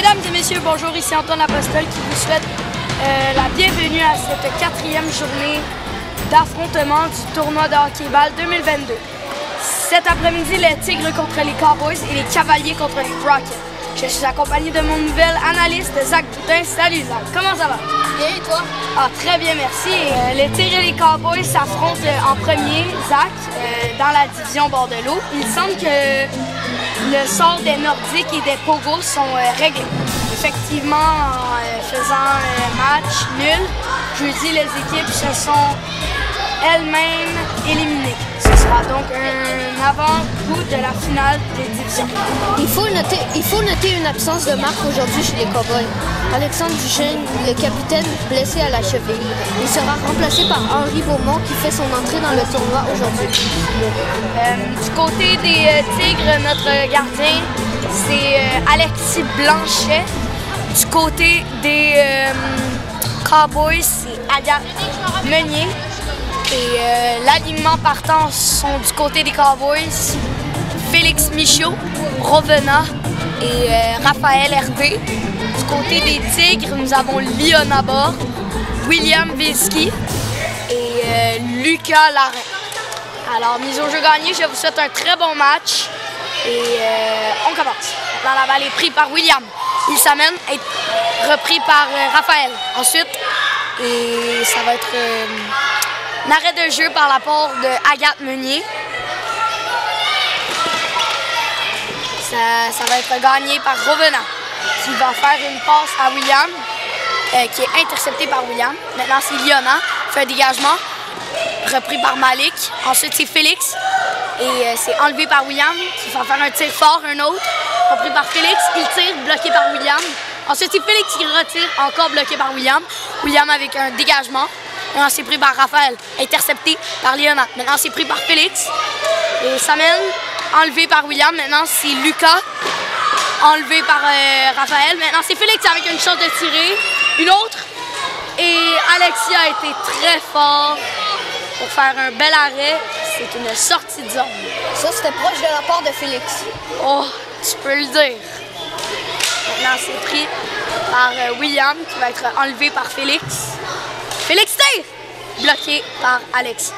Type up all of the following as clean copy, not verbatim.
Mesdames et messieurs, bonjour, ici Antoine Apostol qui vous souhaite la bienvenue à cette 4e journée d'affrontement du tournoi de hockey-ball 2022. Cet après-midi, les Tigres contre les Cowboys et les Cavaliers contre les Rockets. Je suis accompagné de mon nouvel analyste, Zach Boutin. Salut Zach, comment ça va? Bien et toi? Ah, très bien, merci. Les Tigres et les Cowboys s'affrontent en premier, Zach, dans la division bord de l'eau. Il semble que le sort des Nordiques et des Pogos sont réglés. Effectivement, en faisant un match nul, jeudi, les équipes se sont elles-mêmes éliminées. Ce sera donc un avant-goût de la finale des divisions. Il faut noter une absence de marque aujourd'hui chez les Cowboys. Alexandre Duchesne, le capitaine, blessé à la cheville. Il sera remplacé par Henri Beaumont qui fait son entrée dans le tournoi aujourd'hui. Du côté des Tigres, notre gardien, c'est Alexis Blanchet. Du côté des Cowboys, c'est Agathe Meunier. Et l'alignement partant sont du côté des Cowboys, Félix Michaud, Rovena et Raphaël Hervé. Du côté des Tigres, nous avons Lyon Abord, William Vilski et Lucas Larin. Alors, mise au jeu gagné, je vous souhaite un très bon match et on commence. Maintenant, la balle est prise par William. Il s'amène à être repris par Raphaël. Ensuite, et ça va être un arrêt de jeu par la part de Agathe Meunier. Ça va être gagné par Rovena, qui va faire une passe à William, qui est interceptée par William. Maintenant, c'est Liona, fait un dégagement, repris par Malik. Ensuite, c'est Félix, et c'est enlevé par William, qui va faire un tir fort, un autre, repris par Félix. Il tire, bloqué par William. Ensuite, c'est Félix qui retire, encore bloqué par William. William avec un dégagement. Maintenant, c'est pris par Raphaël, intercepté par Liona. Maintenant, c'est pris par Félix. Et Samen, enlevé par William. Maintenant, c'est Lucas, enlevé par Raphaël. Maintenant, c'est Félix avec une chance de tirer. Une autre. Et Alexis a été très fort pour faire un bel arrêt. C'est une sortie de zone. Ça, c'était proche de la part de Félix. Oh, tu peux le dire. Maintenant, c'est pris par William, qui va être enlevé par Félix. Félix tire! Bloqué par Alexis.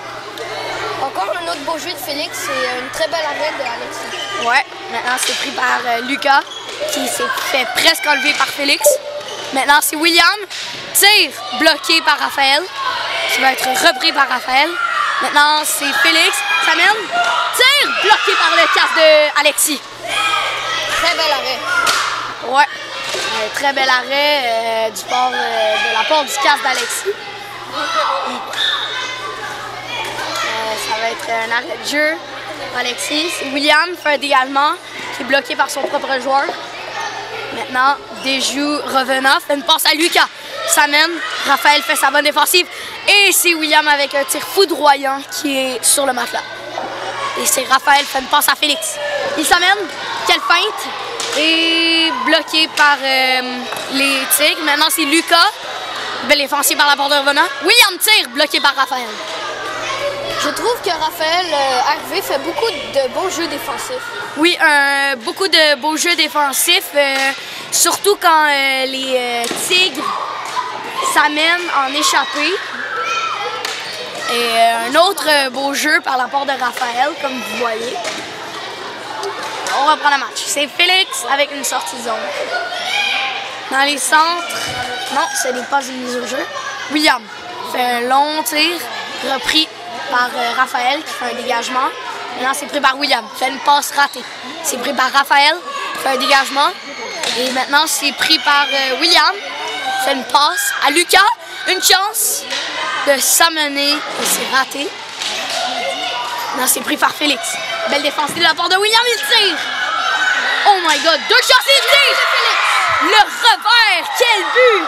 Encore un autre beau jeu de Félix, c'est une très belle arrêt de Alexis. Ouais, maintenant c'est pris par Lucas, qui s'est fait presque enlever par Félix. Maintenant c'est William, tire, bloqué par Raphaël, qui va être repris par Raphaël. Maintenant c'est Félix, ça mène, tire, bloqué par le casque de Alexis. Très bel arrêt. Ouais, très bel arrêt de la part du casque d'Alexis. Ça va être un arrêt de jeu. Alexis, William fait un dégagement qui est bloqué par son propre joueur. Maintenant, déjoue Rovena, fait une passe à Lucas. S'amène, Raphaël fait sa bonne défensive. Et c'est William avec un tir foudroyant qui est sur le matelas. Et c'est Raphaël fait une passe à Félix. Il s'amène, quelle feinte. Et bloqué par les Tigres. Maintenant, c'est Lucas. Belle défensive par la part de Rovena. William tire, bloqué par Raphaël. Je trouve que Raphaël Hervé fait beaucoup de beaux jeux défensifs. Oui, beaucoup de beaux jeux défensifs, surtout quand les Tigres s'amènent en échappée. Et un autre beau jeu par la part de Raphaël, comme vous voyez. On reprend le match. C'est Félix avec une sortie de zone. Dans les centres, non, ce n'est pas une mise au jeu. William fait un long tir, repris par Raphaël qui fait un dégagement. Maintenant, c'est pris par William, fait une passe ratée. C'est pris par Raphaël, fait un dégagement. Et maintenant, c'est pris par William, fait une passe à Lucas. Une chance de s'amener et c'est raté. Maintenant, c'est pris par Félix. Belle défense de la part de William, il tire. Oh my God, deux chances, il tire. Le revers, quel but!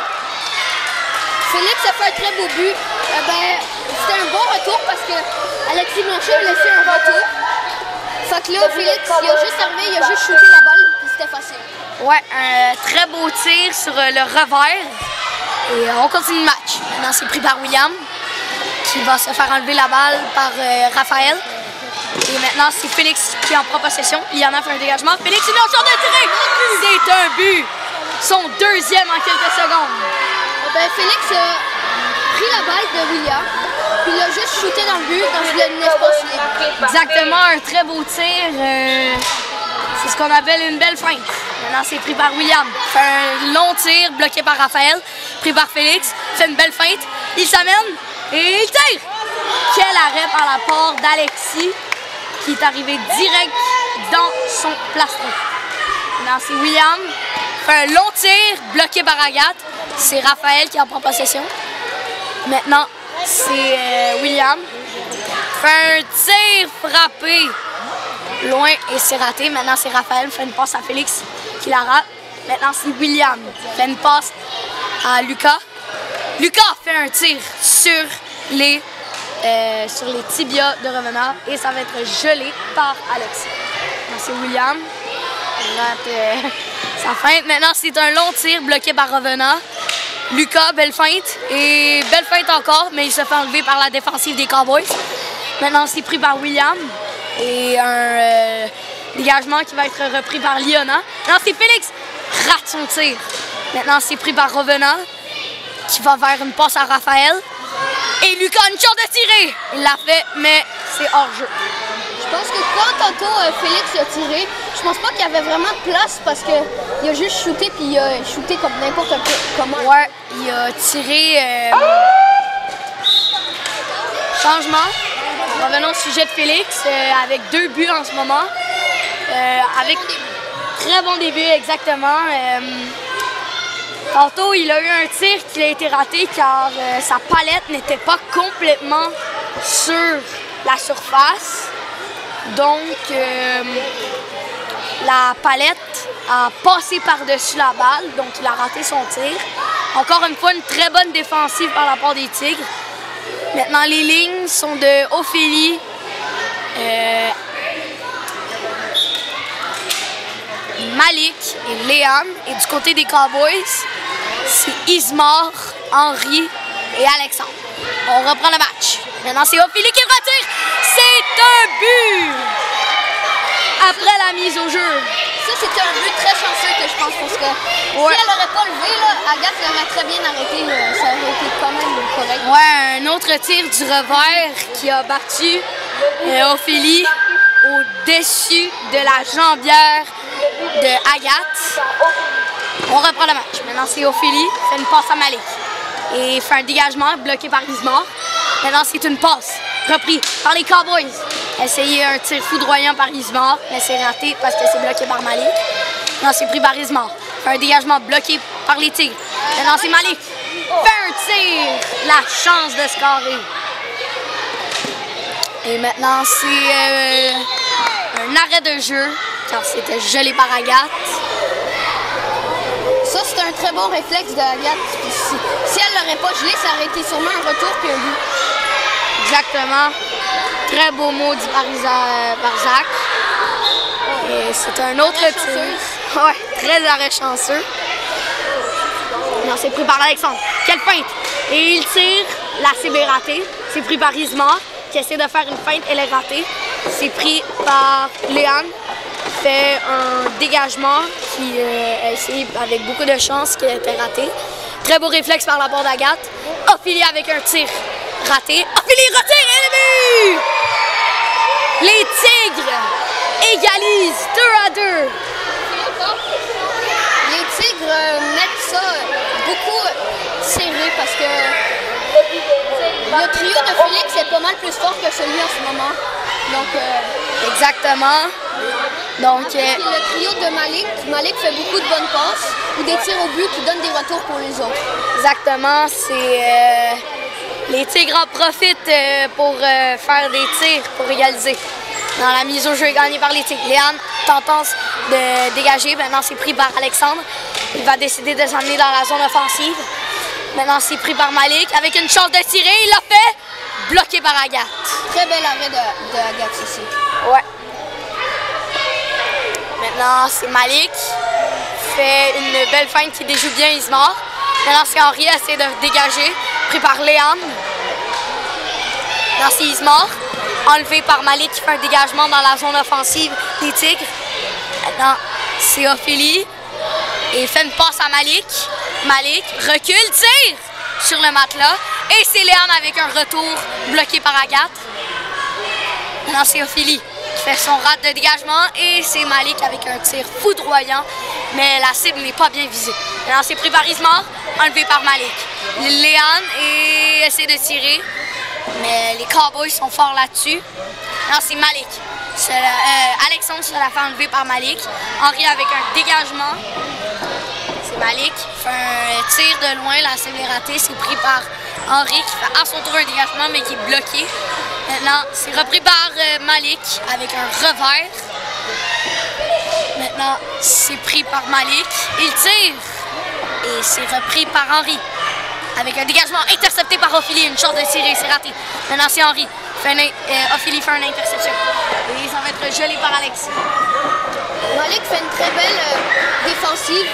Félix a fait un très beau but. C'était un bon retour parce que Alexis Blanchet a laissé un retour. Fait que là, Félix, il a juste servi, il a juste shooté la balle et c'était facile. Ouais, un très beau tir sur le revers. Et on continue le match. Maintenant, c'est pris par William, qui va se faire enlever la balle par Raphaël. Et maintenant, c'est Félix qui en prend possession. Il y en a fait un dégagement. Félix, il est en train de tirer. C'est un but. son deuxième en quelques secondes. Ben, Félix a pris la balle de William, puis il a juste shooté dans le but, dans le espace libre. Exactement, un très beau tir. C'est ce qu'on appelle une belle feinte. Maintenant, c'est pris par William. Fait un long tir bloqué par Raphaël, pris par Félix, fait une belle feinte. Il s'amène et il tire. Quel arrêt par la part d'Alexis qui est arrivé direct dans son plastron. Maintenant, c'est William. Fait un long tir bloqué par Agathe. C'est Raphaël qui en prend possession. Maintenant, c'est William. Fait un tir frappé loin et c'est raté. Maintenant, c'est Raphaël. Fait une passe à Félix qui la rate. Maintenant, c'est William. Fait une passe à Lucas. Lucas fait un tir sur les tibias de Revenant et ça va être gelé par Alexis. Maintenant, c'est William. Il rate sa feinte. Maintenant, c'est un long tir bloqué par Revenant. Lucas, belle feinte. Et belle feinte encore, mais il se fait enlever par la défensive des Cowboys. Maintenant, c'est pris par William. Et un dégagement qui va être repris par Liona. Maintenant, c'est Félix. Rate son tir. Maintenant, c'est pris par Revenant. Qui va faire une passe à Raphaël. Et Lucas a une chance de tirer. Il l'a fait, mais c'est hors-jeu. Je pense que quand tantôt Félix a tiré, je pense pas qu'il y avait vraiment de place parce qu'il a juste shooté puis il a shooté comme n'importe comment. Ouais, il a tiré. Changement. Revenons au sujet de Félix avec 2 buts en ce moment. Avec très bon début, exactement. Tantôt, il a eu un tir qui a été raté car sa palette n'était pas complètement sur la surface. Donc, la palette a passé par-dessus la balle, donc il a raté son tir. Encore une fois, une très bonne défensive par la part des Tigres. Maintenant, les lignes sont de Ophélie, Malik et Léane. Et du côté des Cowboys, c'est Ismar, Henri et Alexandre. On reprend le match. Maintenant, c'est Ophélie qui le retire. C'est un but! Après la mise au jeu. Ça, c'était un but très chanceux que je pense parce que si elle n'aurait pas levé, là, Agathe l'aurait très bien arrêté. Ça aurait été quand même correct. Ouais, un autre tir du revers qui a battu Ophélie au-dessus de la jambière de Agathe. On reprend le match. Maintenant, c'est Ophélie, fait une passe à Malik. Et fait un dégagement bloqué par Ismar. Maintenant, c'est une passe repris par les Cowboys. Essayer un tir foudroyant par Ismar, mais c'est raté parce que c'est bloqué par Malik. Maintenant, c'est pris par Ismar. Fait un dégagement bloqué par les Tigres. Maintenant, c'est Malik. Fait un tir. La chance de scorer. Et maintenant, c'est un arrêt de jeu, car c'était gelé par Agathe. Ça, c'est un très bon réflexe de Agathe. Si elle l'aurait pas gelé, ça aurait été sûrement un retour puis un but. Exactement. Très beau mot dit par Zach. Et c'est un autre tir. Ouais, très arrêt chanceux. Non, c'est pris par Alexandre. Quelle feinte! Et il tire, la CB est ratée. C'est pris par Ismar, qui essaie de faire une feinte, elle est ratée. C'est pris par Léane, fait un dégagement qui a essayé avec beaucoup de chance, qui a été raté. Très beau réflexe par la part d'Agathe. Ophélie avec un tir raté. Ophélie retire et le but! Les Tigres égalisent 2-2. Les Tigres mettent ça beaucoup serré parce que le trio de Félix est pas mal plus fort que celui en ce moment. Donc, exactement. Donc, le trio de Malik fait beaucoup de bonnes passes ou des tirs au but qui donnent des retours pour les autres. Exactement, c'est les Tigres en profitent pour faire des tirs pour égaliser. Dans la mise au jeu gagnée par les Tigres. Léane tentant de dégager, maintenant c'est pris par Alexandre. Il va décider de s'amener dans la zone offensive. Maintenant c'est pris par Malik avec une chance de tirer, il l'a fait, bloqué par Agathe. Très bel arrêt de Agathe ici. Ouais. Maintenant c'est Malik, fait une belle feinte qui déjoue bien Ismar. Maintenant c'est Henri, essaie de dégager, pris par Léane. Maintenant c'est Ismar, enlevé par Malik qui fait un dégagement dans la zone offensive des Tigres. Maintenant c'est Ophélie, Et fait une passe à Malik. Malik recule, tire sur le matelas. Et c'est Léane avec un retour bloqué par Agathe. Maintenant, c'est Ophélie qui fait son rat de dégagement. Et c'est Malik avec un tir foudroyant. Mais la cible n'est pas bien visée. Maintenant, c'est pris par Ismar, enlevé par Malik. Léane essaie de tirer. Mais les Cowboys sont forts là-dessus. Non, c'est Malik. Alexandre se la fait enlever par Malik. Henri avec un dégagement. C'est Malik qui fait un tir de loin. La cible est ratée. C'est pris par Henri qui fait à son tour un dégagement mais qui est bloqué. Maintenant, c'est repris par Malik avec un revers. Maintenant, c'est pris par Malik. Il tire. Et c'est repris par Henri. Avec un dégagement intercepté par Ophélie. Une chance de tirer, c'est raté. Maintenant, c'est Henri. Ophélie fait une interception. Et ça va être gelé par Alexis. Malik fait une très belle défensive,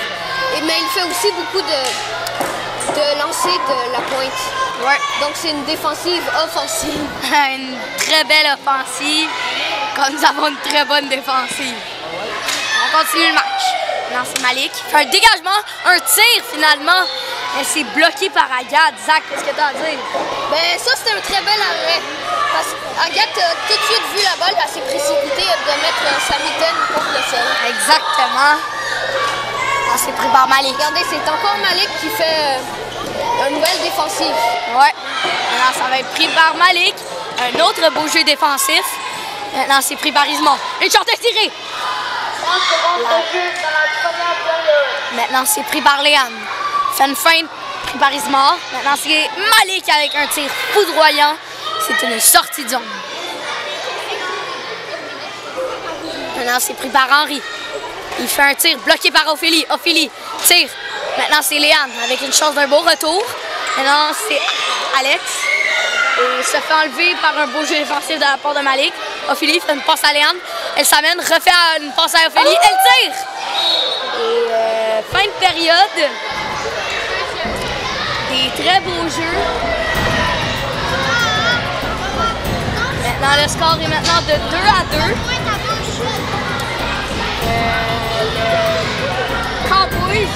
mais il fait aussi beaucoup de lancers de la pointe. Ouais. Donc c'est une défensive offensive. Une très belle offensive, comme nous avons une très bonne défensive. On continue le match. Maintenant, c'est Malik. Il fait un dégagement, un tir finalement. Mais c'est bloqué par Agathe. Zach, qu'est-ce que tu as à dire? Ben ça, c'était un très bel arrêt. Parce qu'Agathe a tout de suite vu la balle, elle s'est précipitée de mettre sa mitaine contre le sol. Exactement. Ah, c'est pris par Malik. Regardez, c'est encore Malik qui fait une nouvelle défensive. Ouais. Maintenant, ça va être pris par Malik. Un autre beau jeu défensif. Maintenant, c'est pris par Ismar. Une chance de tirer. Maintenant, c'est pris par Léane. Fait une feinte, pris par Ismar. Maintenant, c'est Malik avec un tir foudroyant. C'est une sortie de zone. Maintenant, c'est pris par Henri. Il fait un tir bloqué par Ophélie. Ophélie tire. Maintenant, c'est Léane avec une chance d'un beau retour. Maintenant, c'est Alex. Et se fait enlever par un beau jeu défensif de la part de Malik. Ophélie fait une passe à Léane. Elle s'amène, refait une passe à Ophélie. Elle tire. Et fin de période. Des très beaux jeux. Maintenant, le score est maintenant de 2-2. Cowboys,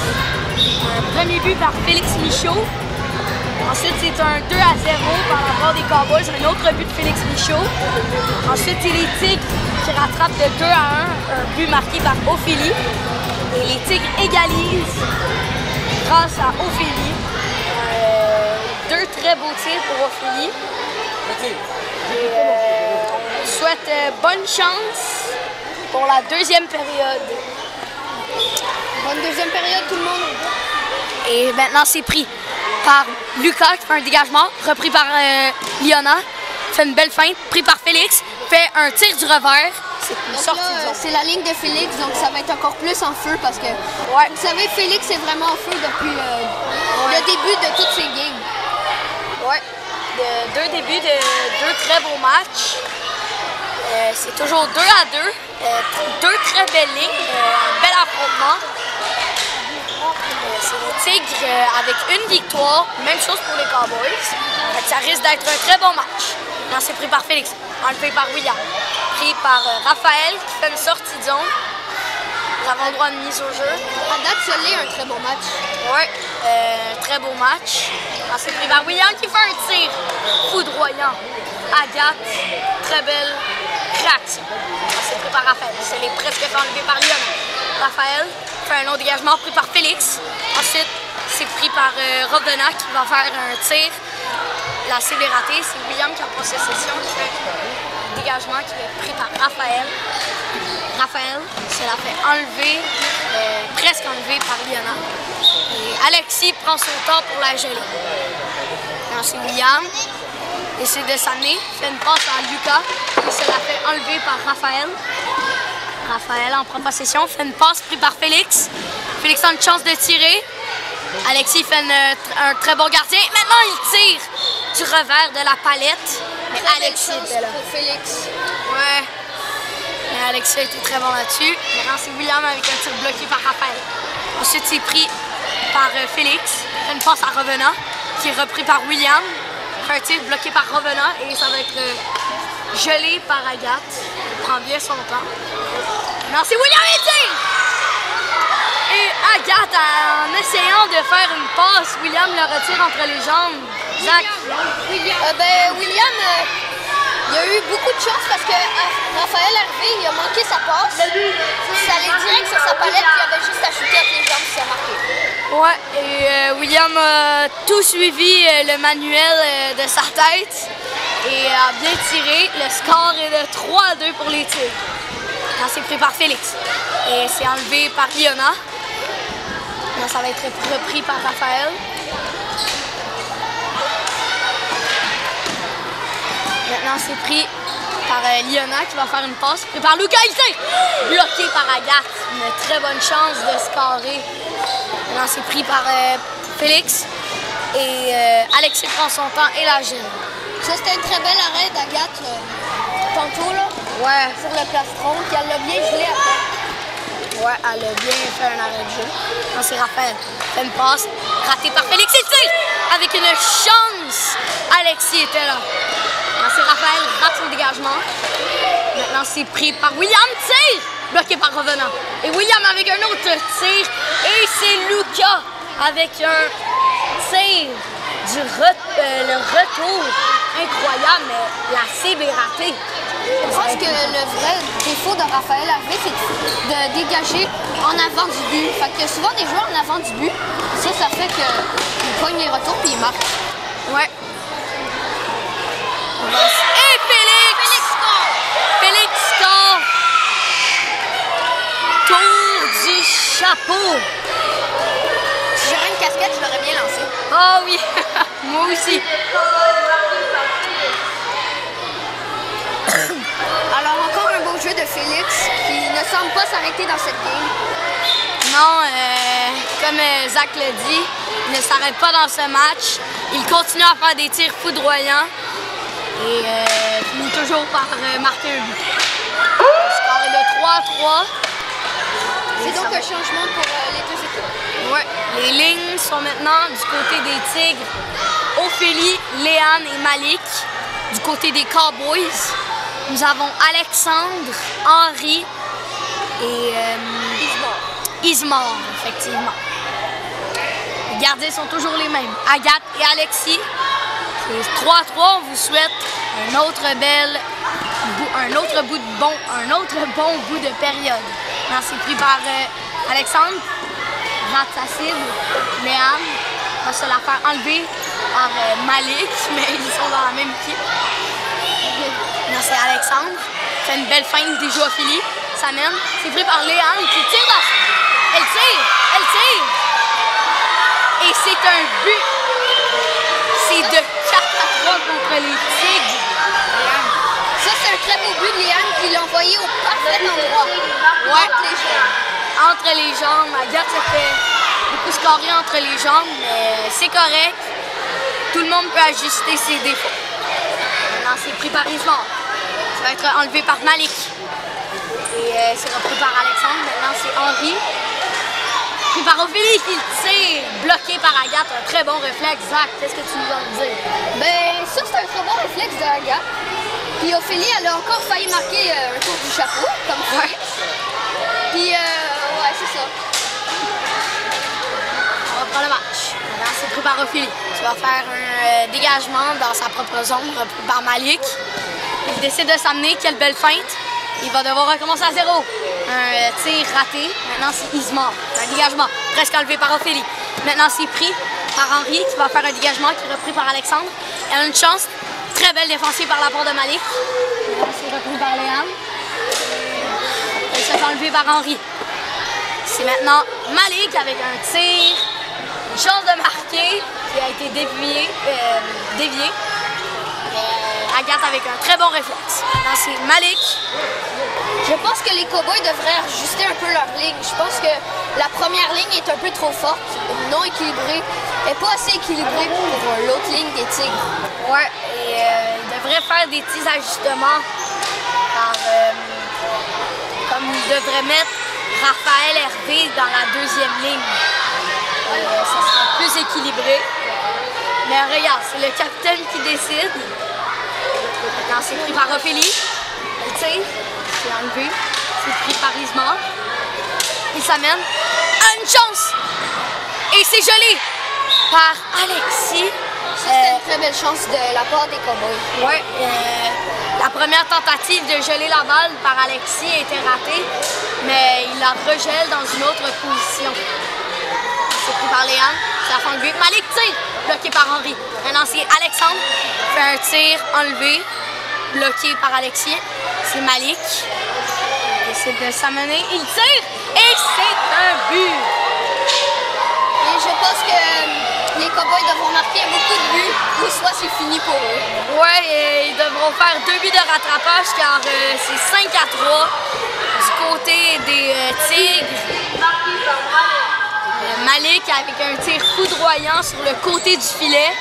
un premier but par Félix Michaud. Ensuite, c'est un 2-0 par la part des Cowboys, un autre but de Félix Michaud. Ensuite, c'est les Tigres qui rattrapent de 2-1, un but marqué par Ophélie. Et les Tigres égalisent grâce à Ophélie. Deux très beaux tirs pour Ophélie. On souhaite bonne chance pour la deuxième période. Bonne deuxième période, tout le monde. Et maintenant, c'est pris par Lucas qui fait un dégagement, repris par Liana, fait une belle feinte, pris par Félix, fait un tir du revers. C'est une sortie de zone. C'est la ligne de Félix, donc ça va être encore plus en feu parce que, vous savez, Félix est vraiment en feu depuis le début de toutes ses games. Ouais, deux débuts de deux très beaux matchs. C'est toujours 2-2. Deux très belles lignes, un bel affrontement. C'est les Tigres avec une victoire, même chose pour les Cowboys. Ça risque d'être un très bon match. Non, c'est pris par Félix, enlevé par William. Pris par Raphaël qui fait une sortie de zone. Nous avons le droit de mise au jeu. À date, ce l'est un très bon match. Oui, très beau match. Non, c'est pris par William qui fait un tir foudroyant. Agathe, très belle réaction. C'est pris par Raphaël. C'est presque fait enlever par Lyon. Raphaël fait un long dégagement pris par Félix. Ensuite, c'est pris par Robena qui va faire un tir. La cible est ratée. C'est William qui a possession qui fait un dégagement qui est pris par Raphaël. Raphaël se la fait enlever, presque enlever par Liana. Et Alexis prend son temps pour la geler. C'est William. Essaie de s'amener, fait une passe à Lucas et se la fait enlever par Raphaël. Raphaël en prend possession, fait une passe prise par Félix. Félix a une chance de tirer. Alexis fait un très bon gardien. Maintenant, il tire du revers de la palette. Mais Alexis était là. Pour Félix. Ouais. Mais Alexis a été très bon là-dessus. Maintenant, c'est William avec un tir bloqué par Raphaël. Ensuite, c'est pris par Félix. Fait une passe à Revenant, qui est repris par William. Fait un tir bloqué par Revenant et ça va être gelé par Agathe. Il prend bien son temps. Non, c'est William et tire! Et Agathe Agathe, en essayant de faire une passe, William le retire entre les jambes. Zach? William, il a eu beaucoup de chance parce que Raphaël Hervé, il a manqué sa passe. Ça allait direct sur sa palette, puis il avait juste à shooter avec les jambes, ça a marqué. Ouais, et William a tout suivi le manuel de sa tête et a bien tiré. Le score est de 3-2 pour les tirs. Là, c'est pris par Félix et c'est enlevé par Liona. Là, ça va être repris par Raphaël. Maintenant, c'est pris par Liona qui va faire une passe. Pris par Lucas, il tire! Bloqué par Agathe. Une très bonne chance de scorer. Maintenant, c'est pris par Félix. Et Alexis prend son temps et la gêne. Ça, c'était une très belle arrêt d'Agathe, tantôt, là. Ouais. Sur le plastron, puis elle l'a bien gelé après. Ouais, elle a bien fait un arrêt de jeu. Non, c'est Raphaël. Fait une passe. Ratée par Félix, il tire! Avec une chance. Alexis était là. C'est Raphaël, rate son dégagement. Maintenant, c'est pris par William, tire! Bloqué par Revenant. Et William avec un autre tir. Et c'est Lucas avec un tir le retour. Incroyable, mais la cible est ratée. Je pense que le vrai défaut de Raphaël Hervé, c'est de dégager en avant du but. Fait que souvent des joueurs en avant du but. Ça fait qu'il pogne les retours puis il marque. Ouais. Et Félix! Félix score! Tour du chapeau! Si j'aurais une casquette, je l'aurais bien lancée. Ah oui! Moi aussi! Alors encore un beau jeu de Félix qui ne semble pas s'arrêter dans cette game. Non, comme Zach l'a dit, il ne s'arrête pas dans ce match. Il continue à faire des tirs foudroyants. Et finit toujours par marquer un but. Le score est de 3-3. C'est donc un changement pour les deux équipes. Ouais. Les lignes sont maintenant du côté des Tigres, Ophélie, Léane et Malik. Du côté des Cowboys, nous avons Alexandre, Henri et Ismar, effectivement. Les gardiens sont toujours les mêmes. Agathe et Alexis. C'est 3-3, on vous souhaite un autre bon bout de période. Là, c'est pris par Alexandre, rate sa cible. Léane va se la faire enlever par Malik, mais ils sont dans la même équipe. Là, c'est Alexandre, fait une belle feinte des Ophélie, ça mène. C'est pris par Léane qui tire dans... Elle tire! Et c'est un but! C'est de 4-3 contre les Tigres. Ça, c'est un très beau but de Léane qui l'a envoyé au parfait endroit. Ouais. Entre les jambes. Agathe se fait beaucoup scorer entre les jambes, mais c'est correct. Tout le monde peut ajuster ses défauts. Maintenant, c'est pris par Ismar. Ça va être enlevé par Malik. Et c'est repris par Alexandre. Maintenant, c'est Henri. Pris par Ophélie qui tire, bloqué par Agathe, un très bon réflexe. Zach, qu'est-ce que tu nous as dire? Ça c'est un très bon réflexe de Agathe. Puis Ophélie, elle a encore failli marquer un tour du chapeau, comme ça. Ouais. Puis ouais, c'est ça. On reprend le match. Maintenant, c'est pris par Ophélie. Tu vas faire un dégagement dans sa propre zone, repris par Malik. Il décide de s'amener, quelle belle feinte. Il va devoir recommencer à zéro. Un tir raté. Maintenant, c'est Ismar. Un dégagement presque enlevé par Ophélie. Maintenant, c'est pris par Henri qui va faire un dégagement qui est repris par Alexandre. Elle a une chance. Très belle défensive par la part de Malik. Maintenant, c'est repris par Léane. Elle se fait enlever par Henri. C'est maintenant Malik avec un tir. Une chance de marquer qui a été dévié. Agathe avec un très bon réflexe. Maintenant, c'est Malik. Je pense que les Cowboys devraient ajuster un peu leur ligne. Je pense que la première ligne est un peu trop forte, non équilibrée, et pas assez équilibrée pour l'autre ligne des Tigres. Ouais, et ils devraient faire des petits ajustements. Comme ils devraient mettre Raphaël Hervé dans la deuxième ligne. Ça sera plus équilibré. Mais regarde, c'est le capitaine qui décide. Maintenant, c'est pris par Ophélie. Elle tire. C'est enlevé. C'est pris par Ismar. Il s'amène. Une chance par Alexis. C'était une très belle chance de la part des Cowboys. Ouais, la première tentative de geler la balle par Alexis a été ratée, mais il la regèle dans une autre position. C'est pris par Léane, c'est la fin de but. Malik tire, bloqué par Henri. Maintenant, c'est Alexandre, fait un tir enlevé, bloqué par Alexis. C'est Malik. Il essaie de s'amener, il tire et c'est un but! Et je pense que les Cowboys devront marquer beaucoup de buts ou soit c'est fini pour eux. Ouais, et ils devront faire 2 buts de rattrapage car c'est 5-3 du côté des Tigres. Malik avec un tir foudroyant sur le côté du filet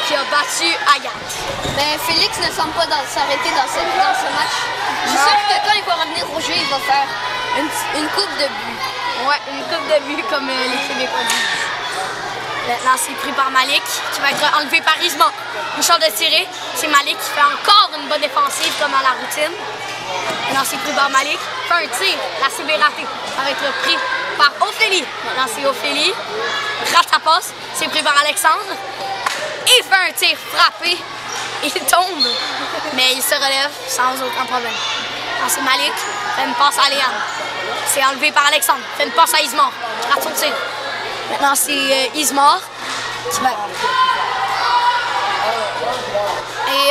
qui a battu Agathe. Mais Félix ne semble pas s'arrêter dans ce match. Je suis sûre que quand il va revenir au jeu, il va faire une coupe de buts. Ouais, une coupe de buts comme les Québécois disent. Maintenant, c'est pris par Malik qui va être enlevé par Isma. Une chance de tirer. C'est Malik qui fait encore une bonne défensive comme à la routine. Maintenant, c'est pris par Malik. Fait un tir. La CB raté. Ça va être pris par Ophélie. Maintenant, c'est Ophélie. Rate sa passe. C'est pris par Alexandre. Il fait un tir frappé. Il tombe. Mais il se relève sans aucun problème. Maintenant, c'est Malik. Fait une passe à Léane. C'est enlevé par Alexandre. Fait une passe à Ismar. Rate son tir. Maintenant, c'est Ismar qui va... Et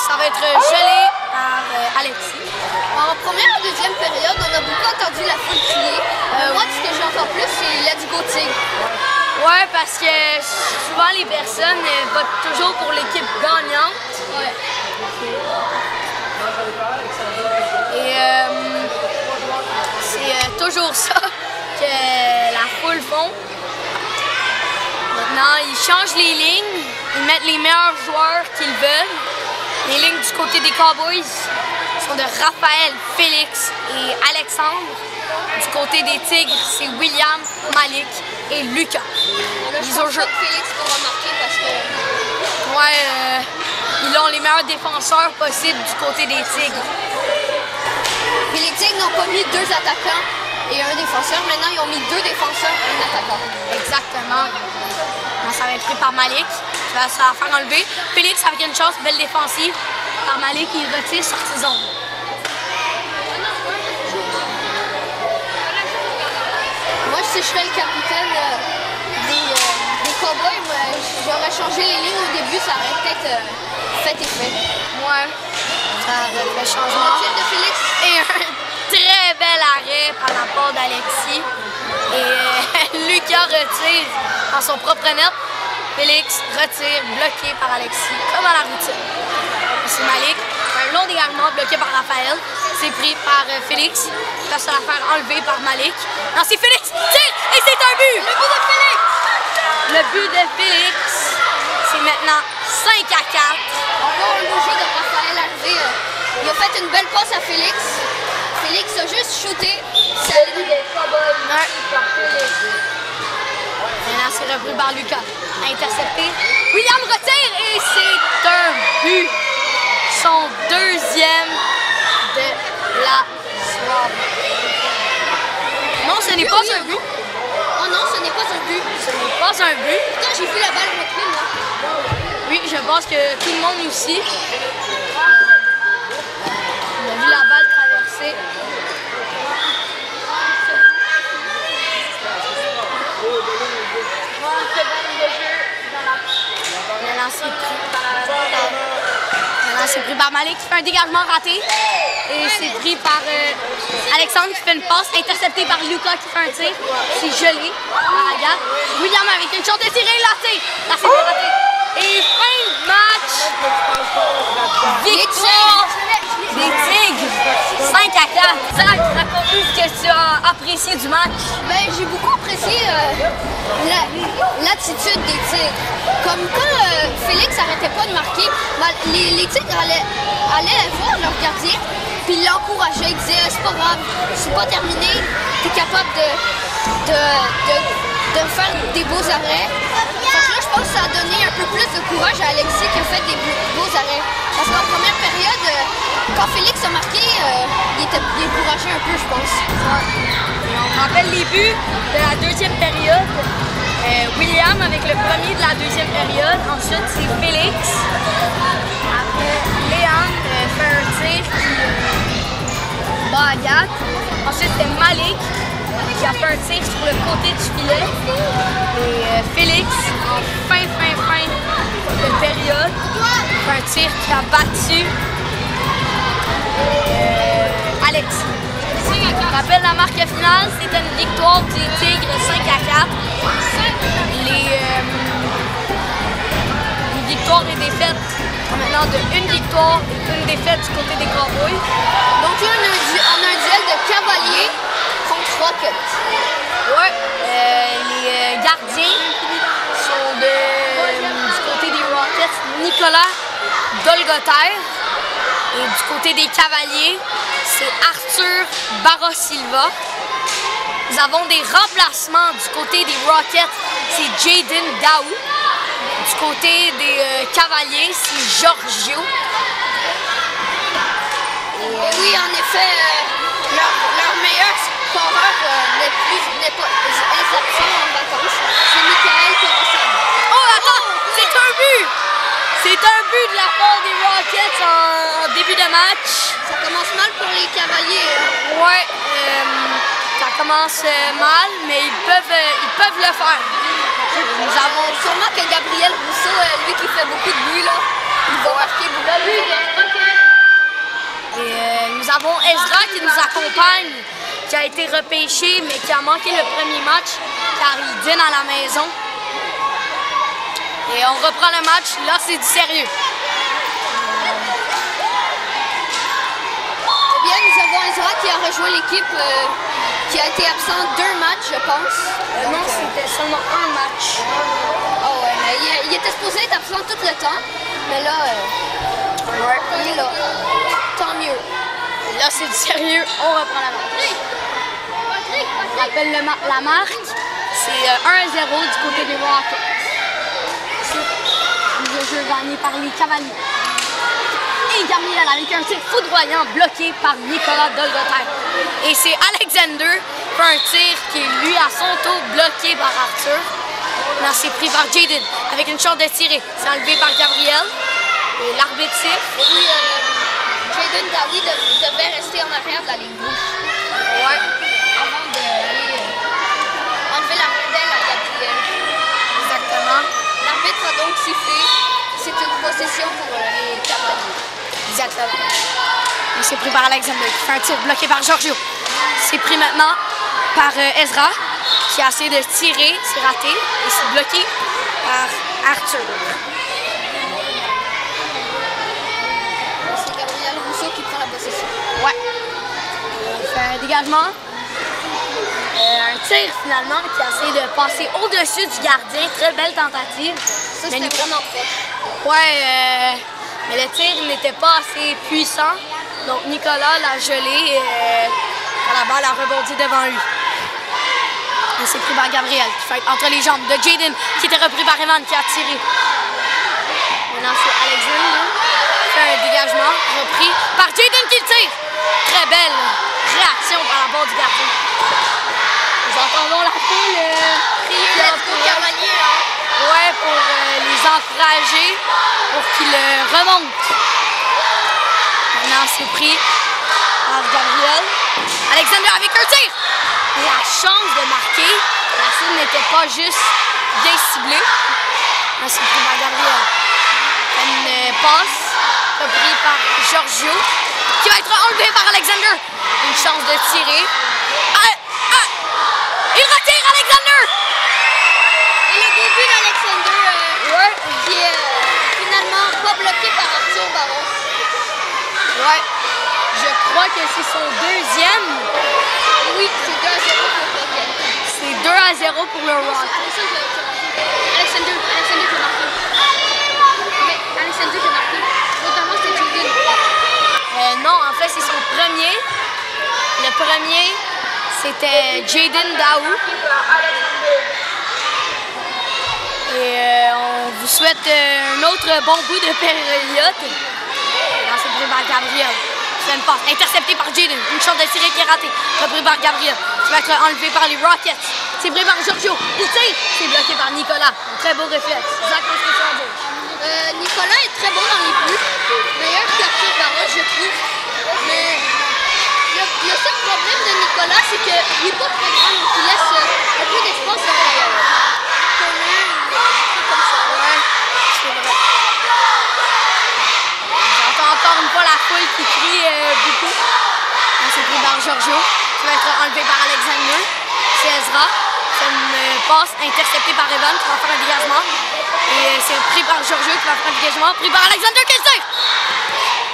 ça va être gelé par Alexis. En première et deuxième période, on a beaucoup entendu la foule crier. Moi, ce que j'entends plus, c'est Let's Go Tigres. Ouais, parce que souvent les personnes votent toujours pour l'équipe gagnante. Ouais. Et c'est toujours ça que la foule font. Maintenant, ils changent les lignes, ils mettent les meilleurs joueurs qu'ils veulent. Les lignes du côté des Cowboys sont de Raphaël, Félix et Alexandre. Du côté des Tigres, c'est William, Malik et Lucas. Ils ont joué. Félix pourra marquer parce que... Ouais, ils ont les meilleurs défenseurs possibles du côté des Tigres. Mais les Tigres n'ont pas mis 2 attaquants et un défenseur. Maintenant, ils ont mis 2 défenseurs et un attaquant. Exactement. Ça va être pris par Malik, qui va se la faire enlever. Félix avec une chance, belle défensive. Par Malik, il retire sortie zone. Moi, si je serais le capitaine des Cowboys, j'aurais changé les lignes au début, ça aurait peut-être fait effet. Ouais, ça aurait fait changement. Le tir de Félix. Et un très bel arrêt par la part d'Alexis. Et Lucas retire dans son propre net. Félix retire, bloqué par Alexis, comme à la routine. C'est Malik, un long dégagement bloqué par Raphaël. C'est pris par Félix, qui va se la faire enlever par Malik. Non, c'est Félix, tire, et c'est un but! Le but de Félix! Le but de Félix, c'est maintenant 5-4. Encore un beau jeu de Raphaël arrivé. Il a fait une belle passe à Félix. Félix a juste shooté. C'est le but des Cowboys par Félix. Maintenant, c'est repris par Lucas. Intercepté. William retire et c'est un but. Son deuxième de la soirée. Non, ce n'est pas un but. Oh non, ce n'est pas un but. Ce n'est pas un but. Putain, j'ai vu la balle rentrer, moi. Oui, je pense que tout le monde aussi. On a vu la balle traverser. Maintenant, c'est pris par Malik qui fait un dégagement raté. Et c'est pris par Alexandre qui fait une passe, intercepté par Lucas qui fait un tir. C'est gelé par Agathe. William avec une chance de tirer, raté. Là, c'est raté. Et fin de match. Victoire des Tigres. 5-4. Zach, raconte-nous ce que tu as apprécié du match. Ben, j'ai beaucoup apprécié l'attitude des Tigres. Comme quand Félix n'arrêtait pas de marquer, ben, les Tigres allaient voir leur gardien, puis ils l'encourageaient. Ils disaient c'est pas grave, c'est pas terminé, t'es capable de faire des beaux arrêts. Fait que là, je pense que ça a donné un peu plus de courage à Alexis qui a fait des beaux arrêts. Parce qu'en première période, quand Félix a marqué, il était découragé un peu, je pense. On rappelle les buts de la deuxième période. William Liam avec le premier de la deuxième période. Ensuite, c'est Félix. Après, Liam fait un tir qui bat Agathe. Ensuite, c'est Malik qui a fait un tir sur le côté du filet. Et Félix, en fin de période, fait un tir qui a battu Alexis. Je rappelle la marque finale, c'était une victoire des Tigres 5-4. Les victoires et défaites sont maintenant de une victoire et une défaite du côté des Cowboys. Donc là, on a un duel de Cavaliers contre Rockets. Ouais, les gardiens sont du côté des Rockets, Nicolas Dolgoter. Et du côté des Cavaliers, c'est Arthur Barra-Silva. Nous avons des remplacements du côté des Rockets, c'est Jaden Daou. Du côté des Cavaliers, c'est Giorgio. Et oui, en effet, leur meilleur scoreur n'est pas absent en vacances. C'est Michael Corosad. Oh, attends, c'est un but! C'est un but de la part des Rockets en début de match. Ça commence mal pour les Cavaliers. Ouais, ça commence mal, mais ils peuvent le faire. Nous avons sûrement que Gabriel Rousseau, lui qui fait beaucoup de buts, là, il va marquer beaucoup de buts. Et nous avons Ezra qui nous accompagne, qui a été repêché, mais qui a manqué le premier match car il dîne à la maison. Et on reprend le match, là c'est du sérieux. Eh bien, nous avons Ezra qui a rejoint l'équipe, qui a été absent 2 matchs, je pense. Non, c'était seulement un match. Oh ouais, mais il était supposé être absent tout le temps, mais là, il est là. Tant mieux. Là c'est du sérieux, on reprend la match. On rappelle la marque, c'est 1-0 du côté des Rockets. Le jeu gagné par les Cavaliers. Et Gabriel avec un tir foudroyant bloqué par Nicolas Dolgoter. Et c'est Alexander qui fait un tir qui est lui à son tour bloqué par Arthur. Là c'est pris par Jaden avec une chance de tirer. C'est enlevé par Gabriel. Et l'arbitre siffle. Oui, Jaden Daoui devait rester en arrière de la ligne rouge. Ouais. Avant d'aller enlever la rondelle à Gabriel. Exactement. L'arbitre a donc sifflé. C'est une possession pour les Cavaliers. Exactement. Et c'est pris par Alexander qui fait un tir bloqué par Giorgio. C'est pris maintenant par Ezra qui a essayé de tirer, c'est raté et c'est bloqué par Arthur. C'est Gabriel Rousseau qui prend la possession. Ouais. Il fait un dégagement. Un tir finalement qui a essayé de passer au-dessus du gardien. Très belle tentative. Ça, c'était vraiment proche. Ouais, mais le tir n'était pas assez puissant. Donc Nicolas l'a gelé et la balle a rebondi devant lui. Et c'est pris par Gabriel qui fait entre les jambes de Jaden qui était repris par Evan qui a tiré. Maintenant c'est Alexander qui fait un dégagement repris par Jaden qui le tire. Très belle réaction par la barre du gardien. Nous entendons la foule crier Let's go Cavaliers, hein? Ouais, pour les encourager, pour qu'ils remontent. Maintenant, c'est pris par Gabriel. Alexander avec un tir. La chance de marquer. La cible n'était pas juste bien ciblée. Là, c'est pris par Gabriel. Une passe reprise par Giorgio, qui va être enlevé par Alexander. Une chance de tirer. Il retire Alexander. Et le beau but d'Alexander qui est finalement pas bloqué par Arthur Barra. Ouais, je crois que c'est son deuxième. Oui, c'est 2-0 pour le Rocket. C'est 2-0 pour le Rock. Alexander qui a marqué. Mais Alexander qui a marqué. Notamment c'était Jaden. Non, en fait c'est son premier. Le premier, c'était Jaden Daou. Et on vous souhaite un autre bon bout de période. C'est pris par Gabriel. C'est une passe interceptée par Jaden. Une chance de tirer qui est ratée. Repris par Gabriel. Qui va être enlevé par les Rockets. C'est pris par Giorgio. Il tire. C'est bloqué par par Nicolas. Un très beau réflexe. Zach, qu'est-ce que tu vas dire? Nicolas est très bon dans les buts. Meilleur que Arthur Barros, je trouve. Mais le seul problème de Nicolas, c'est qu'il n'est pas très grand, donc il laisse un peu d'espace dans les corners, comme ça. Ouais, c'est vrai. J'entends encore une fois la foule qui crie beaucoup. C'est pris par Giorgio, qui va être enlevé par Alexander. C'est Ezra. C'est une passe interceptée par Evan qui va faire un dégagement. Et c'est pris par Giorgio qui va faire un dégagement. Pris par Alexander qui le tire!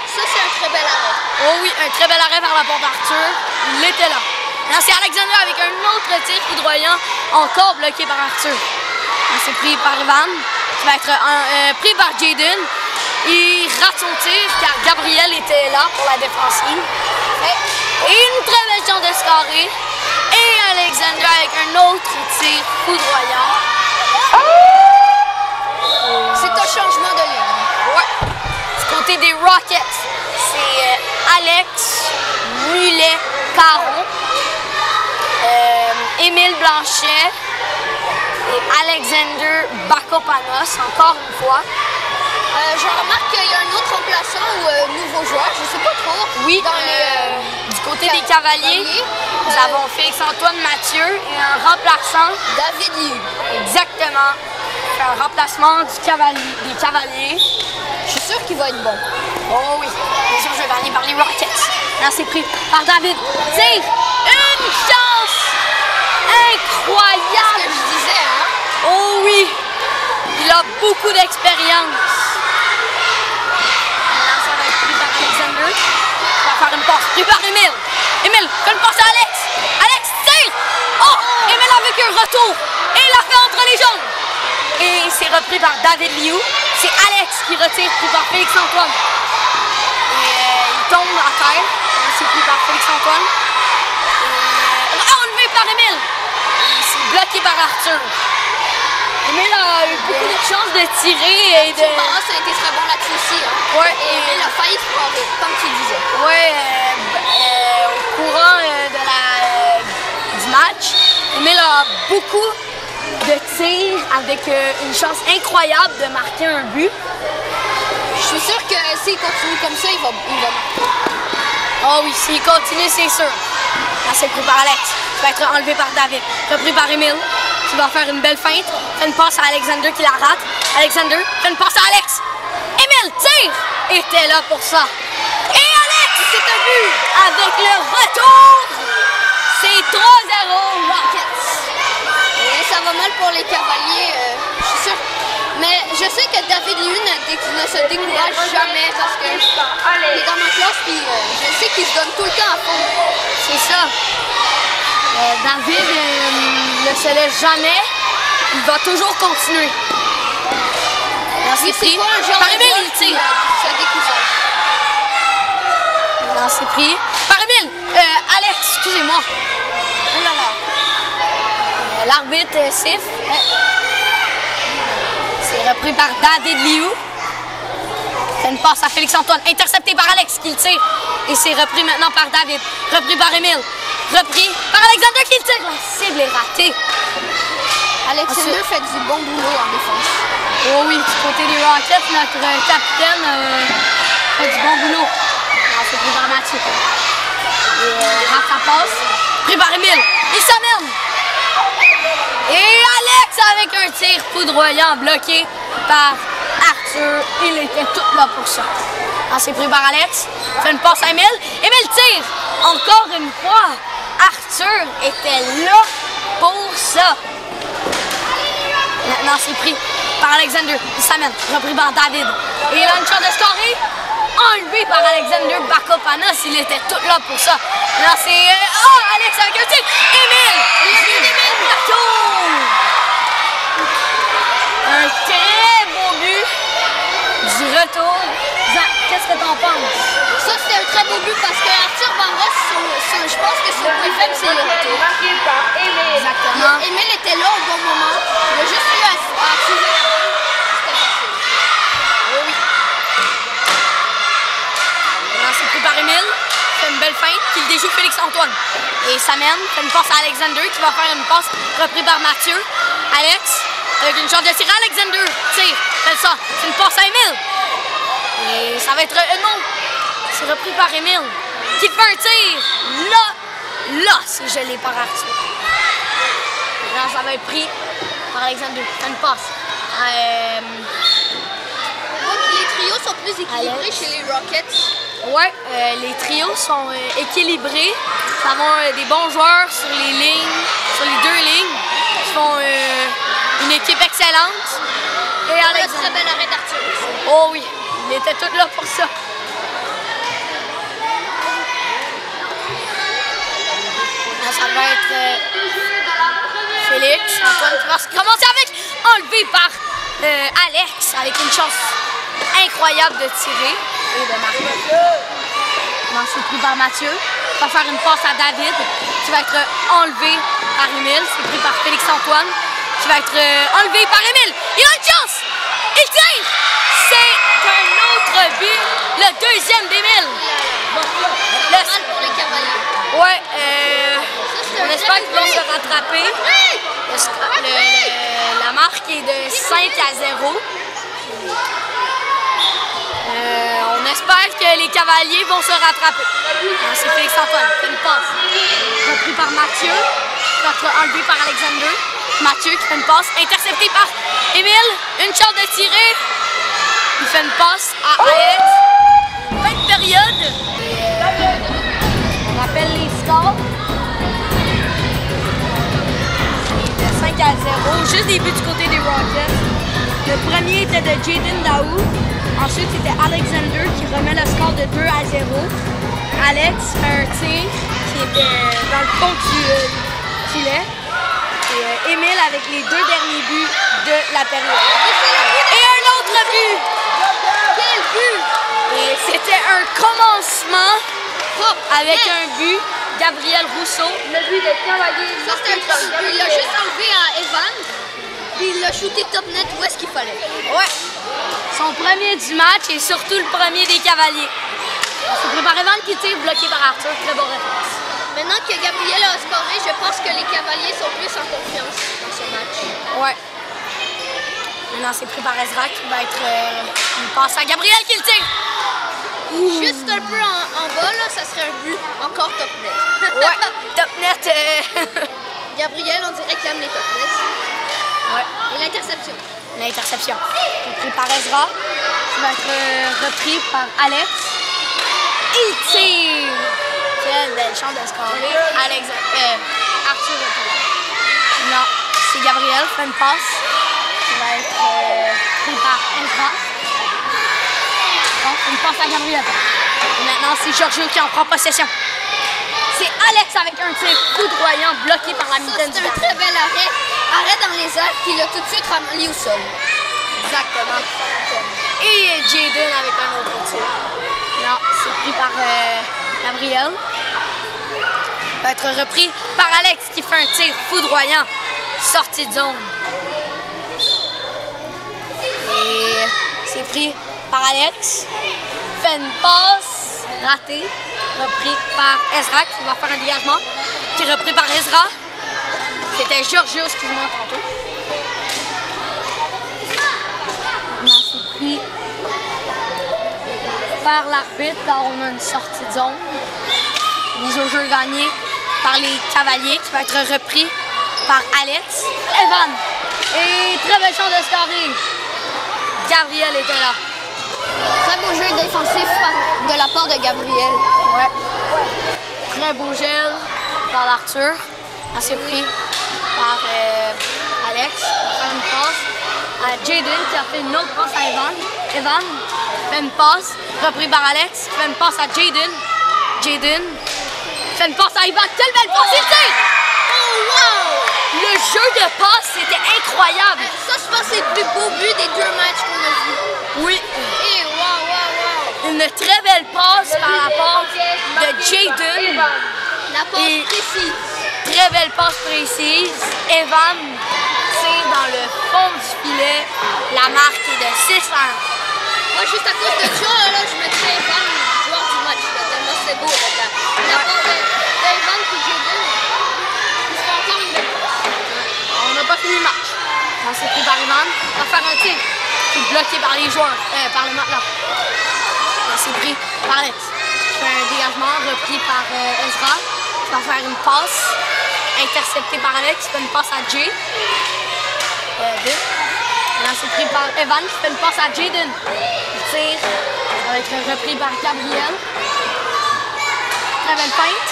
Ça, c'est un très bel arrêt. Oh oui, un très bel arrêt par la porte d'Arthur. Il était là. Là, c'est Alexander avec un autre tir foudroyant, encore bloqué par Arthur. Là, c'est pris par Evan, qui va être pris par Jaden. Il rate son tir car Gabriel était là pour la défensive. Et une très belle chance de scorer. Et Alexander avec un autre tir foudroyant. C'est un changement de ligne. Ouais. Du côté des Rockets, c'est Alex Mulet-Caron, Émile Blanchet et Alexander Bakopanos, encore une fois. Je remarque qu'il y a un autre remplaçant ou nouveau joueur, je ne sais pas trop. Oui, du côté des Cavaliers, nous avons Félix-Antoine Mathieu et un remplaçant. David Liu. Exactement. Un remplacement des Cavaliers. Je suis sûr qu'il va être bon. Oh oui, bien sûr, je vais gagner par les Rockets. Là, c'est pris par David. Tire! Une chance incroyable! C'est ce que je disais, hein? Oh oui! Il a beaucoup d'expérience. Là, ça va être pris par Alexander. Il va faire une passe. Pris par Émile. Émile, fait une passe à Alex. Alex, tire! Oh! Émile avec un retour. Et il a fait entre les jambes. Et c'est repris par David Liu. C'est Alex qui retire, pris par Félix-Antoine. Et il tombe à terre. C'est pris par Félix-Antoine. Enlevé par Émile. C'est bloqué par Arthur. Émile a eu beaucoup de chances de tirer et de... Barros a été très bon là-dessus aussi. Hein? Ouais, et Émile a failli scorer, comme tu disais. Ouais, au courant du match, Émile a beaucoup de tirs avec une chance incroyable de marquer un but. Je suis sûr que s'il continue comme ça, il va marquer. Oh oui, s'il continue, c'est sûr. Là, c'est pris par Alex. Il va être enlevé par David. Repris par Émile, qui va faire une belle feinte. Fait une passe à Alexander qui la rate. Alexander fait une passe à Alex. Émile tire! Était là pour ça. Et Alex, c'est un but! Avec le retour, c'est 3-0 Rockets. Et ça va mal pour les Cavaliers, je suis sûr. Mais je sais que David Liu ne se décourage jamais parce que il est dans ma classe puis je sais qu'il se donne tout le temps à fond. C'est ça. David ne se laisse jamais. Il va toujours continuer. Là, c'est pris. Quoi, un genre par de Émile, joueur il qui tire. se décourage. Là, c'est pris. Par Émile. Alex, excusez-moi. Oh là là. L'arbitre siffle. C'est repris par David Liu. C'est une passe à Félix-Antoine. Intercepté par Alex qui le tire. Et c'est repris maintenant par David. Repris par Émile. Repris par Alexander qui le tire. La cible est ratée. Alexander fait du bon boulot en défense. Oh oui, du côté des Rockets, notre capitaine fait du bon boulot. C'est pris par Mathieu. Et rate sa passe. Pris par Émile. Il s'amène. Et Alex avec un tir foudroyant bloqué par Arthur. Il était tout là pour ça. C'est pris par Alex. Fait une passe à Émile. Émile tire. Encore une fois, Arthur était là pour ça. Maintenant, c'est pris par Alexander. Il s'amène. Repris par David. Et il a une chance de scorer. Enlevé par Alexander Bakopanos. Il était tout là pour ça. Là, c'est... Alex avec un tir. Émile. Le but d'Émile Marteau. Un très beau but du retour. Zach, qu'est-ce que t'en penses? Ça, c'était un très beau but parce que Arthur Barros, je pense que son point faible, c'est le retour. Exactement. Émile était là au bon moment. Il a juste eu à tirer la balle. C'était facile. Oui. Maintenant, c'est pris par Émile. Fait une belle feinte qu'il déjoue Félix-Antoine. Et s'amène. Fait une passe à Alexander qui va faire une passe reprise par Mathieu. Alex, avec une chance de tirer. Alexander tire. Fait ça. C'est une passe à Emile. Et ça va être... non. C'est repris par Emile. Qui fait un tir. Là, c'est gelé par Arthur. Là, ça va être pris par Alexander. Fait une passe. Donc, les trios sont plus équilibrés chez les Rockets. Ouais, les trios sont équilibrés. Nous avons des bons joueurs sur les lignes, sur les deux lignes, qui font une équipe excellente. Et Un très bel arrêt d'Arthur. Oh oui, il était tout là pour ça. Là, ça va être Félix, Antoine qui va se commencer avec, enlevé par Alex, avec une chance incroyable de tirer et de marquer. Non, c'est pris par Mathieu. Il va faire une passe à David qui va être enlevé par Emile. C'est pris par Félix-Antoine qui va être enlevé par Emile. Il a une chance! Il tire! C'est un autre but, le deuxième d'Emile. Mal pour les Cavaliers. Ouais, on espère qu'ils vont se rattraper. La marque est de 5-0. On espère que les Cavaliers vont se rattraper. C'est Félix-Antoine, fait une passe. Repris par Mathieu, qui va être enlevé par Alexander. Mathieu qui fait une passe, intercepté par Emile. Une chance de tirer. Il fait une passe à Alex. Fin de période. On appelle les scores. C'est de 5-0. Juste des buts du côté des Rockets. Le premier était de Jaden Daou. Ensuite, c'était Alexander qui remet le score de 2-0. Alex fait un tir qui était dans le fond du filet. Et Emile avec les deux derniers buts de la période. Et un autre but! Quel but! Et c'était un commencement avec un but. Gabriel Rousseau, le but des Cavaliers. Ça, c'était un petit but. Il l'a juste enlevé à Evan. Puis il l'a shooté top net où est-ce qu'il fallait. Ouais. Son premier du match et surtout le premier des Cavaliers. C'est préparé Evan qui tire, bloqué par Arthur. Très bon réflexe. Maintenant que Gabriel a scoré, je pense que les Cavaliers sont plus en confiance dans ce match. Ouais. Maintenant, c'est pris par Ezra qui va être une passe à Gabriel qui le tire. Juste un peu en bas, là, ça serait un but encore top net. Ouais, top net. Gabriel, on dirait qu'il aime les top nets. Ouais. Et l'interception. L'interception. C'est pris par Ezra qui va être repris par Alex. Il tire. Quelle belle chance de scorer. Arthur retourne. Non, c'est Gabriel, fait une passe. Qui va être pris par Ezra. Bon, une passe à Gabriel. Et maintenant, c'est Giorgio qui en prend possession. C'est Alex avec un tir foudroyant bloqué par la mitaine du C'est un très bel arrêt. Arrêt dans les airs qui l'a tout de suite ramené au sol. Exactement. Et Jaden avec un autre tir. Non, c'est pris par Gabriel. Va être repris par Alex qui fait un tir foudroyant. Sortie de zone. Et c'est pris par Alex. Fait une passe ratée. Repris par Ezra qui va faire un dégagement. Qui est repris par Ezra. C'était Giorgio, excuse-moi, tantôt. Maintenant, c'est pris par l'arbitre. On a une sortie de zone. Mise au jeu gagnée par les Cavaliers qui va être repris par Alex. Evan. Et très belle chance de scorer. Gabriel était là. Très beau jeu défensif de la part de Gabriel. Ouais. Très beau gel par l'Arthur. C'est pris par Alex. Il va faire une passe à Jaden qui a fait une autre passe à Evan. Evan fait une passe, repris par Alex. Fait une passe à Jaden. Jaden fait une passe à Evan. Quelle belle passe, il tire! Oh wow! Le jeu de passe, c'était incroyable. Ça, je pense que c'est le plus beau but des deux matchs qu'on a vus. Oui. Et wow! Une très belle passe par la part de Jaden. La passe précise. Très belle passe précise. Evan tire dans le fond du filet. La marque est de 6-1. Moi, juste à cause de ça, là, je mettrais Evan joueur du match. Là, tellement c'est beau. La part d'Evan et Jaden, il se fait encore une belle passe. On n'a pas fini le match. On C'est pris par Evan. Il va faire un tir. C'est bloqué par les joueurs, par le matelas. C'est pris par Alex. Il fait un dégagement repris par Ezra. Il va faire une passe interceptée par Alex. Il fait une passe à Jay. C'est pris par Evan qui fait une passe à Jaden. Il tire. Ça va être repris par Gabriel. Très belle feinte.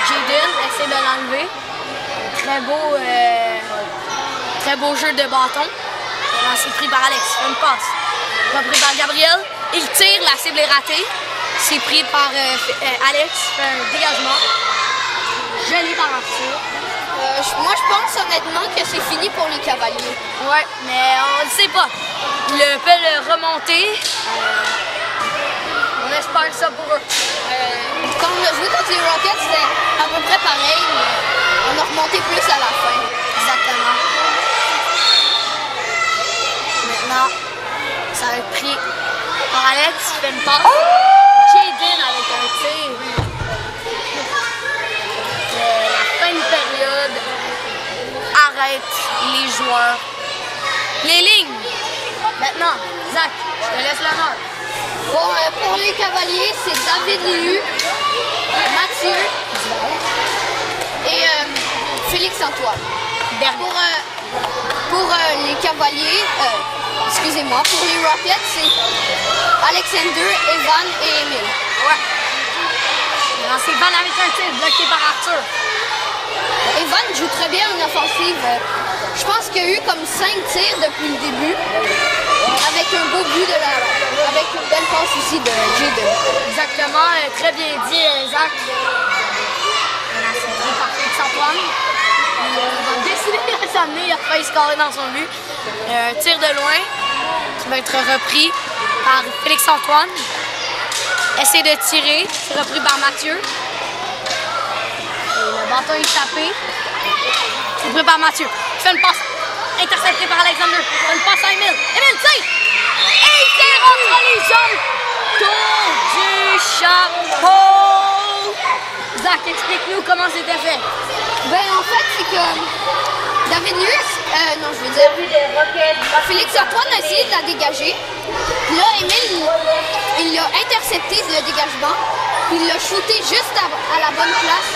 Jaden essaie de l'enlever. Très beau jeu de bâton. C'est pris par Alex. Il fait une passe. Repris par Gabriel. Il tire. La cible est ratée. C'est pris par Alex. Il fait un dégagement. Gelé par Arthur. Moi, je pense honnêtement que c'est fini pour les Cavaliers. Ouais, mais on ne sait pas. Ils peuvent le remonter. On espère ça pour eux. Quand on a joué contre les Rockets, c'était à peu près pareil, mais on a remonté plus à la fin. Exactement. Maintenant, ça va être pris par Alex qui fait une passe. Jaden avec un tir. La fin de période arrête les joueurs. Les lignes. Maintenant, Zach, je te laisse l'honneur. Bon, pour les Cavaliers, c'est David Liu, Mathieu et Félix Antoine. Pour les Cavaliers, excusez-moi, pour les Rockets, c'est Alexander, Evan et Emile. Ouais. Maintenant, c'est Van avec un tir bloqué par Arthur. Evan joue très bien en offensive. Je pense qu'il y a eu comme 5 tirs depuis le début. Avec un beau but avec une belle passe aussi de Jaden. Exactement, très bien dit, Zach. C'est par Félix Antoine. Il va décider de s'amener, il a failli scorer dans son but. Un tir de loin qui va être repris par Félix Antoine. Essaie de tirer, c'est repris par Mathieu. Et le bâton est tapé. C'est repris par Mathieu. Il fait une passe interceptée par Alexander. Il fait une passe à Emile. Emile tire! Et il tire entre les jambes. Tour du chapeau! Zach, explique-nous comment c'était fait. Ben en fait, c'est que David Lewis, non je veux dire, Félix Antoine a essayé de la dégager. Là, Emile, il l'a intercepté le dégagement. Il l'a shooté juste à la bonne place.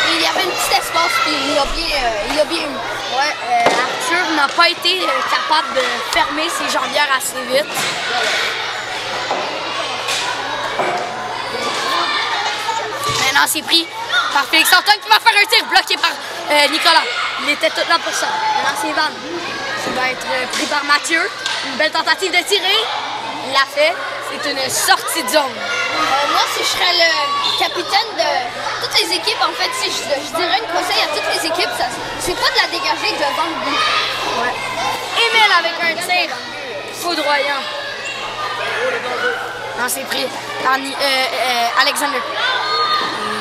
Et il y avait un petit espace, puis il l'a bien eu. Ouais, Arthur n'a pas été capable de fermer ses jambières assez vite. Maintenant, c'est pris par Félix Antoine qui va faire un tir bloqué par Nicolas. Il était tout là pour ça. Maintenant, c'est Van qui va être pris par Mathieu. Une belle tentative de tirer. Il l'a fait. C'est une sortie de zone. Moi, si je serais le capitaine de toutes les équipes, en fait, si je dirais un conseil à toutes les équipes, c'est pas de la dégager devant le but. Ouais. Emile avec un tir foudroyant. Non, c'est pris par Alexander.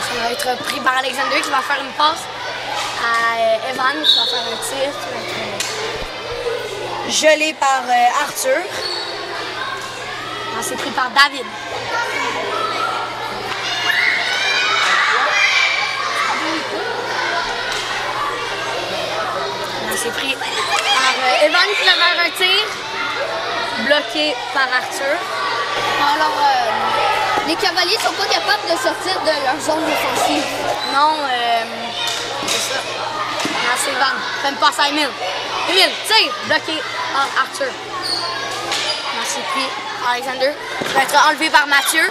Ça va être pris par Alexander qui va faire une passe à Evan qui va faire un tir qui va être gelé par Arthur. Non, c'est pris par David. Non, c'est pris par Evan qui va faire un tir bloqué par Arthur. Alors, les Cavaliers sont pas capables de sortir de leur zone défensive. Non, c'est ça. Non, c'est Van. Fait une passe à Emile. Emile, tire, bloqué par Arthur. Non, c'est pris par Alexander. Il va être enlevé par Mathieu.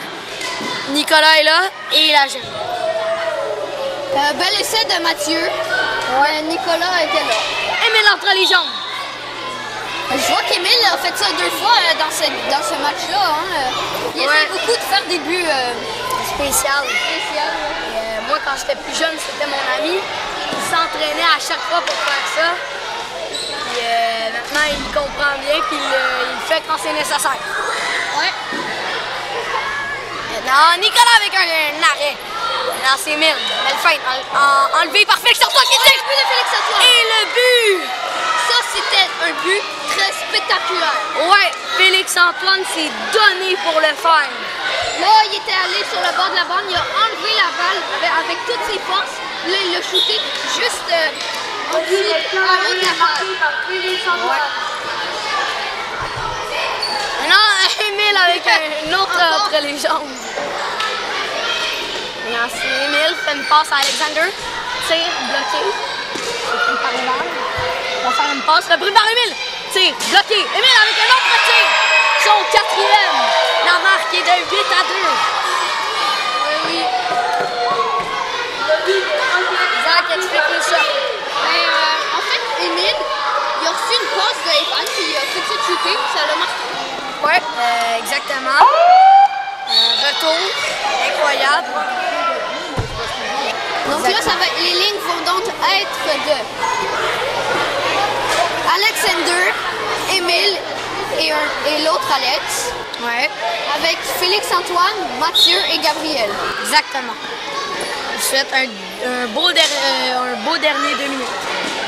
Nicolas est là et il a géré. Bel essai de Mathieu. Ouais. Nicolas était là. Emile entre les jambes. Je vois qu'Emile a fait ça 2 fois dans ce match-là. Hein. Il essaie beaucoup de faire des buts spéciaux. Moi, quand j'étais plus jeune, c'était mon ami. Il s'entraînait à chaque fois pour faire ça. Puis, maintenant, il comprend bien puis il le fait quand c'est nécessaire. Ouais. Maintenant, Nicolas avec un arrêt. Maintenant, c'est Emile. Belle feinte. Enlevé par Félix Antoine qui tire. Et le but! Ça, c'était un but très spectaculaire. Ouais, Félix Antoine s'est donné pour le faire. Là, il était allé sur le bord de la bande, il a enlevé la balle avec toutes ses forces. Là, il l'a shooté juste Ensuite, Aaron Laval. Maintenant, Émile avec une autre entre les jambes. Maintenant, Émile fait une passe à Alexander. Tire, bloqué. Repris par Émile. On va faire une passe. Repris par Émile. Tire, bloqué. Émile avec un autre tir. Son quatrième. La marque est de 8-2. Oui. Zach explique les shots. En fait, Émile, il a reçu une passe de Evan, puis il a tout de suite shooté, puis ça l'a marqué. Ouais, exactement. Retour, incroyable. Donc là, les lignes vont donc être de Alexander, Émile et l'autre Alex. Ouais. Avec Félix-Antoine, Mathieu et Gabriel. Exactement. Je souhaite un beau dernier 2 minutes.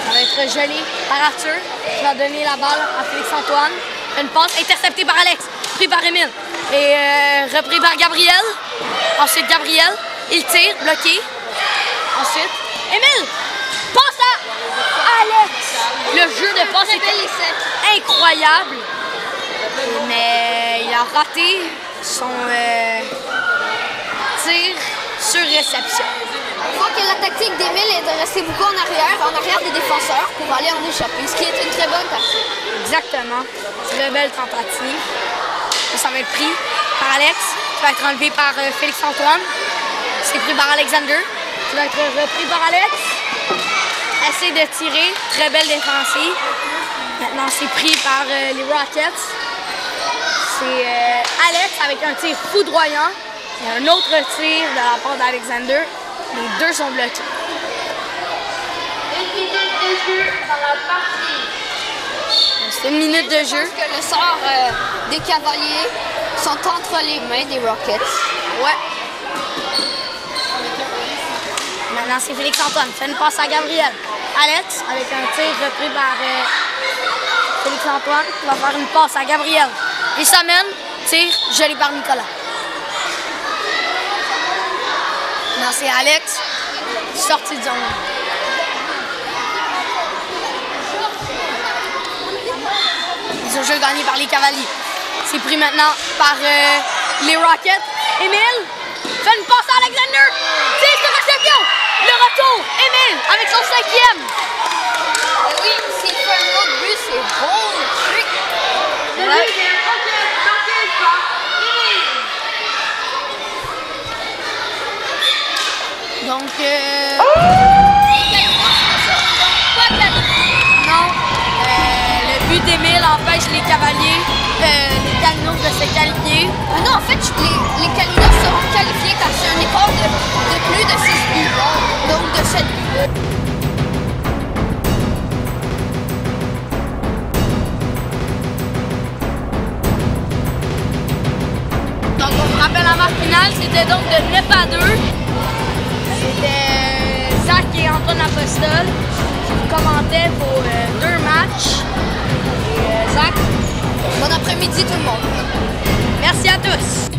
Ça va être gelé par Arthur, qui va donner la balle à Félix-Antoine. Une passe interceptée par Alex, pris par Émile et repris par Gabriel. Ensuite, Gabriel, il tire, bloqué. Ensuite, Émile, passe à Alex. Le jeu de passe est incroyable, mais il a raté son tir sur réception. Je vois que la tactique d'Émile est de rester beaucoup en arrière des défenseurs pour aller en échapper, ce qui est une très bonne tactique. Exactement. Très belle tentative. Ça va être pris par Alex, qui va être enlevé par Félix-Antoine. C'est pris par Alexander, qui va être repris par Alex. Essaie de tirer, très belle défensive. Maintenant, c'est pris par les Rockets. C'est Alex avec un tir foudroyant. Il y a un autre tir de la part d'Alexander. Les deux sont bloqués. Une minute de jeu dans la partie. C'est une minute de jeu. Je pense que le sort des Cavaliers sont entre les mains des Rockets. Ouais. Maintenant, c'est Félix-Antoine. Fait une passe à Gabriel. Alex, avec un tir repris par Félix-Antoine, qui va faire une passe à Gabriel. Il s'amène, tir gelé par Nicolas. Maintenant, c'est Alex, sorti de zone. Ils ont jeu gagné par les Cavaliers. C'est pris maintenant par les Rockets. Émile fait une passe à Alexander. Tire sur réception. Le retour. Émile avec son 5e. Et oui, s'il fait un autre but, c'est bon. Ouais. Donc, non, le but d'Émile empêche les Cavaliers, les Calinos de se qualifier. Non, en fait, les Calinos seront qualifiés car c'est un écart de plus de 6 buts, donc de 7 buts. Donc, on se rappelle la marque finale, c'était donc de 9-2. C'était Zach et Antoine Apostol qui commentaient pour 2 matchs. Et Zach, Bon après-midi tout le monde. merci à tous.